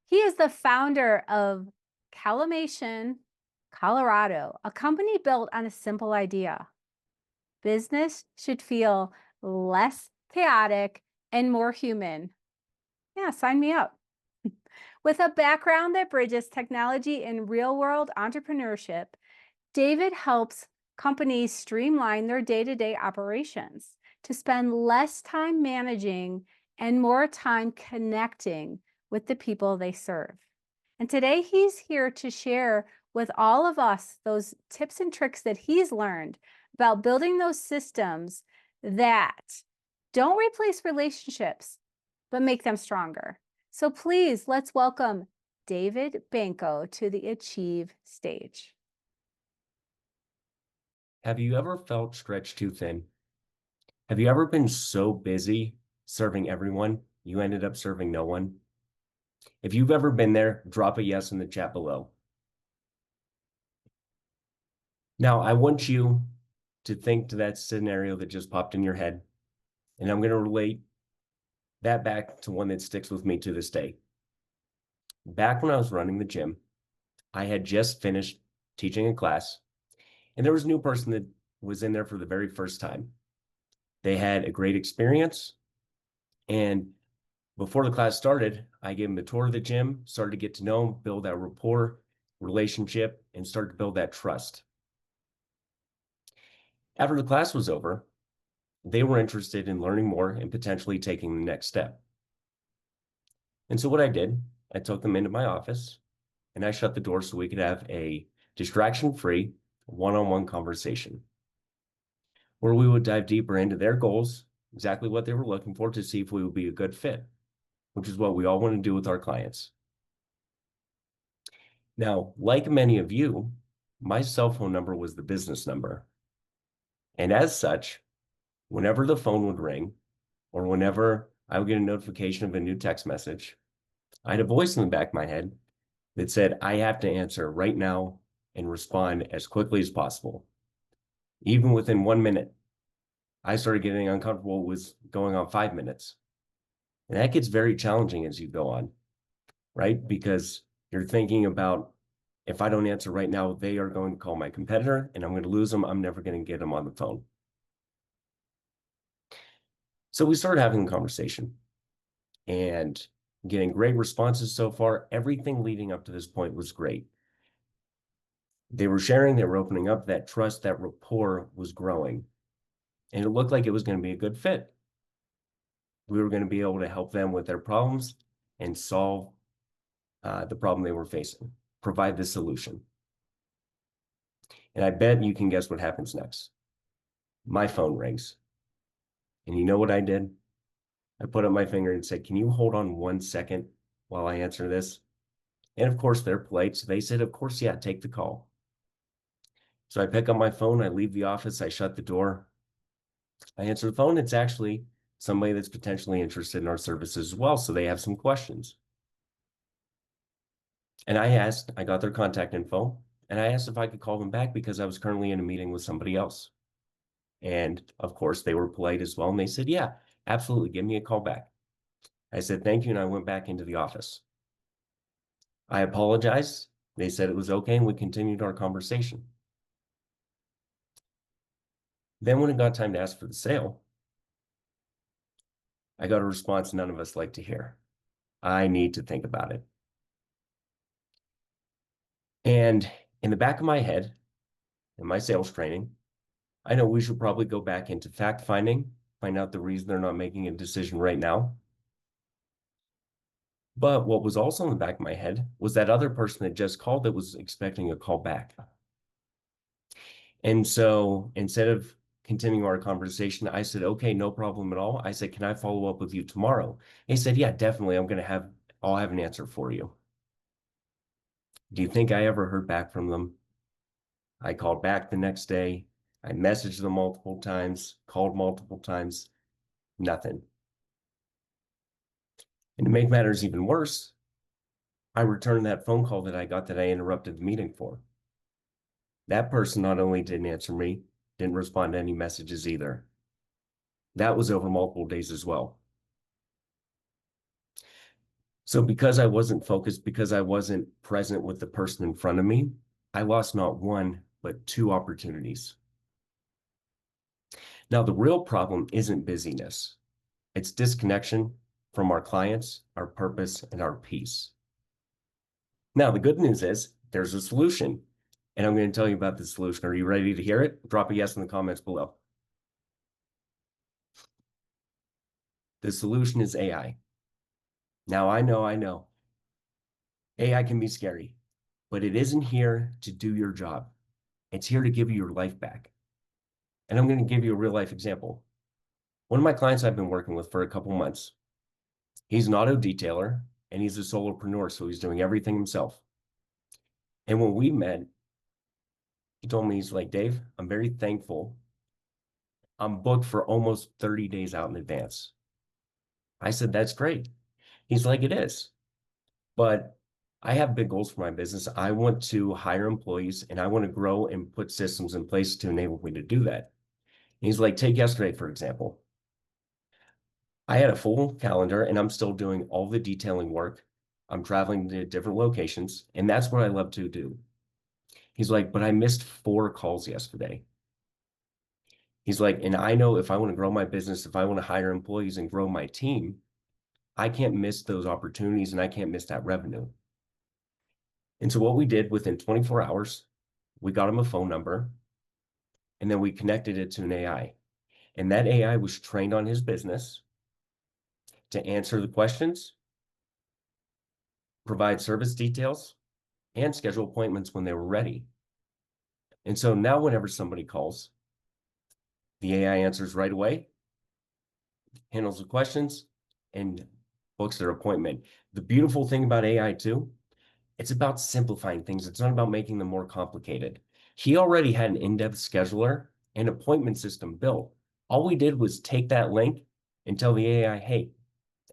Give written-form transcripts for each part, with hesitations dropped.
He is the founder of Calomation, Colorado, a company built on a simple idea. Business should feel less chaotic and more human. Yeah, sign me up. With a background that bridges technology and real world entrepreneurship, David helps companies streamline their day to day operations to spend less time managing and more time connecting with the people they serve. And today he's here to share with all of us those tips and tricks that he's learned about building those systems that don't replace relationships, but make them stronger. So please, let's welcome David Banko to the Achieve stage. Have you ever felt stretched too thin? Have you ever been so busy serving everyone, you ended up serving no one? If you've ever been there, drop a yes in the chat below. Now, I want you to think to that scenario that just popped in your head, and I'm going to relate that back to one that sticks with me to this day. Back when I was running the gym, I had just finished teaching a class, and there was a new person that was in there for the very first time. They had a great experience, and before the class started, I gave him a tour of the gym, started to get to know him, build that rapport, relationship, and start to build that trust. After the class was over, they were interested in learning more and potentially taking the next step. And so what I did, I took them into my office and I shut the door so we could have a distraction-free one-on-one conversation where we would dive deeper into their goals, exactly what they were looking for to see if we would be a good fit, which is what we all want to do with our clients. Now, like many of you, my cell phone number was the business number. And as such, whenever the phone would ring or whenever I would get a notification of a new text message, I had a voice in the back of my head that said, I have to answer right now and respond as quickly as possible. Even within 1 minute, I started getting uncomfortable with going on 5 minutes. And that gets very challenging as you go on, right? Because you're thinking about, if I don't answer right now, they are going to call my competitor and I'm going to lose them. I'm never going to get them on the phone. So we started having a conversation and getting great responses so far. Everything leading up to this point was great. They were sharing, they were opening up, that trust, that rapport was growing. And it looked like it was going to be a good fit. We were going to be able to help them with their problems and solve the problem they were facing, provide the solution. And I bet you can guess what happens next. My phone rings. And you know what I did? I put up my finger and said, can you hold on 1 second while I answer this? And of course, they're polite. So they said, of course, yeah, take the call. So I pick up my phone, I leave the office, I shut the door. I answer the phone. It's actually somebody that's potentially interested in our services as well. So they have some questions. And I got their contact info, and I asked if I could call them back because I was currently in a meeting with somebody else. And of course, they were polite as well. And they said, yeah, absolutely, give me a call back. I said, thank you. And I went back into the office. I apologized. They said it was okay. And we continued our conversation. Then when it got time to ask for the sale, I got a response none of us like to hear. I need to think about it. And in the back of my head, in my sales training, I know we should probably go back into fact finding, find out the reason they're not making a decision right now. But what was also in the back of my head was that other person that just called that was expecting a call back. And so instead of continuing our conversation, I said, okay, no problem at all. I said, can I follow up with you tomorrow? He said, yeah, definitely. I'll have an answer for you. Do you think I ever heard back from them? I called back the next day. I messaged them multiple times, called multiple times, nothing. And to make matters even worse, I returned that phone call that I got that I interrupted the meeting for. That person not only didn't answer me, didn't respond to any messages either. That was over multiple days as well. So because I wasn't focused, because I wasn't present with the person in front of me, I lost not one, but two opportunities. Now, the real problem isn't busyness. It's disconnection from our clients, our purpose, and our peace. Now, the good news is there's a solution, and I'm going to tell you about the solution. Are you ready to hear it? Drop a yes in the comments below. The solution is AI. Now, I know, AI can be scary, but it isn't here to do your job. It's here to give you your life back. And I'm going to give you a real life example. One of my clients I've been working with for a couple months, he's an auto detailer and he's a solopreneur, so he's doing everything himself. And when we met, he told me, he's like, Dave, I'm very thankful. I'm booked for almost 30 days out in advance. I said, that's great. He's like, it is. But I have big goals for my business. I want to hire employees and I want to grow and put systems in place to enable me to do that. And he's like, take yesterday, for example. I had a full calendar and I'm still doing all the detailing work. I'm traveling to different locations, and that's what I love to do. He's like, but I missed 4 calls yesterday. He's like, and I know if I want to grow my business, if I want to hire employees and grow my team, I can't miss those opportunities and I can't miss that revenue. And so what we did within 24 hours, we got him a phone number and then we connected it to an AI. And that AI was trained on his business to answer the questions, provide service details, and schedule appointments when they were ready. And so now whenever somebody calls, the AI answers right away, handles the questions, and books their appointment. The beautiful thing about AI too, it's about simplifying things. It's not about making them more complicated. He already had an in-depth scheduler and appointment system built. All we did was take that link and tell the AI, hey,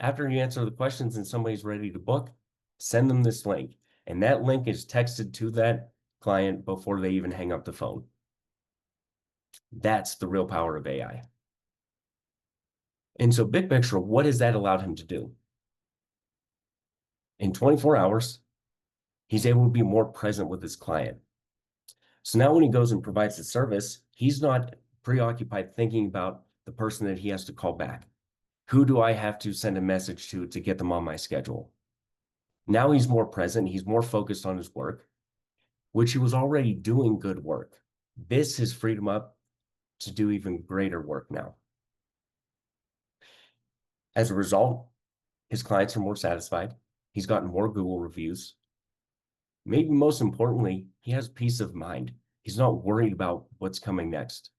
after you answer the questions and somebody's ready to book, send them this link. And that link is texted to that client before they even hang up the phone. That's the real power of AI. And so big picture, what has that allowed him to do? In 24 hours, he's able to be more present with his client. So now when he goes and provides the service, he's not preoccupied thinking about the person that he has to call back. Who do I have to send a message to get them on my schedule? Now he's more present. He's more focused on his work, which he was already doing good work. This has freed him up to do even greater work now. As a result, his clients are more satisfied. He's gotten more Google reviews. Maybe most importantly, he has peace of mind. He's not worried about what's coming next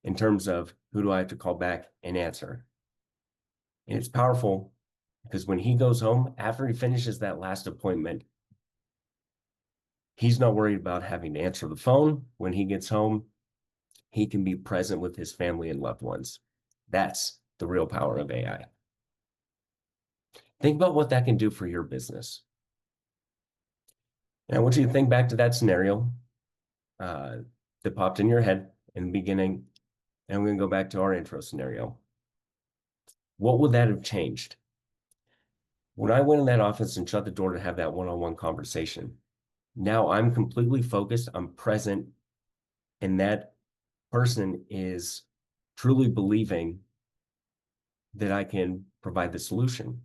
in terms of who do I have to call back and answer. And it's powerful because when he goes home, after he finishes that last appointment, he's not worried about having to answer the phone. When he gets home, he can be present with his family and loved ones. That's the real power of AI. Think about what that can do for your business. And I want you to think back to that scenario that popped in your head in the beginning. And we're going to go back to our intro scenario. What would that have changed? When I went in that office and shut the door to have that one-on-one conversation, now I'm completely focused, I'm present, and that person is truly believing that I can provide the solution,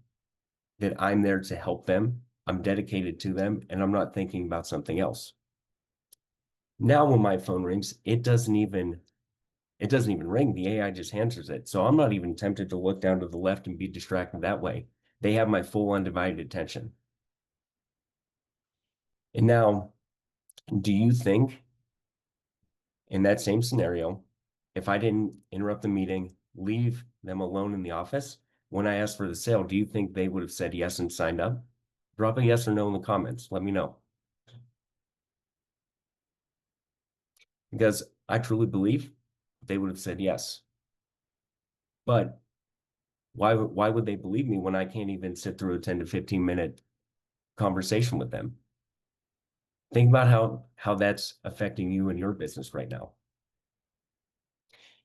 that I'm there to help them, I'm dedicated to them, and I'm not thinking about something else. Now when my phone rings, it doesn't even ring. The AI just answers it. So I'm not even tempted to look down to the left and be distracted that way. They have my full undivided attention. And now, do you think in that same scenario, if I didn't interrupt the meeting, leave them alone in the office, when I asked for the sale, do you think they would have said yes and signed up? Drop a yes or no in the comments. Let me know. Because I truly believe they would have said yes. But why would they believe me when I can't even sit through a 10 to 15 minute conversation with them? Think about how that's affecting you and your business right now.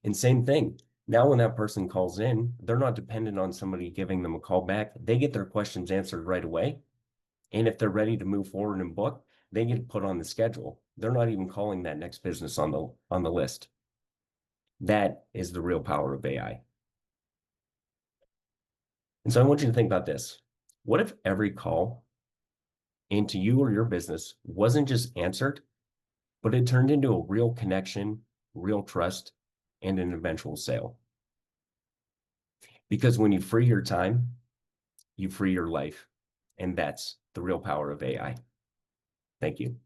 And same thing, Now, when that person calls in, they're not dependent on somebody giving them a call back. They get their questions answered right away. And if they're ready to move forward and book, they get put on the schedule. They're not even calling that next business on the list. That is the real power of AI. And so I want you to think about this. What if every call into you or your business wasn't just answered, but it turned into a real connection, real trust, and an eventual sale? Because when you free your time, you free your life. And that's the real power of AI. Thank you.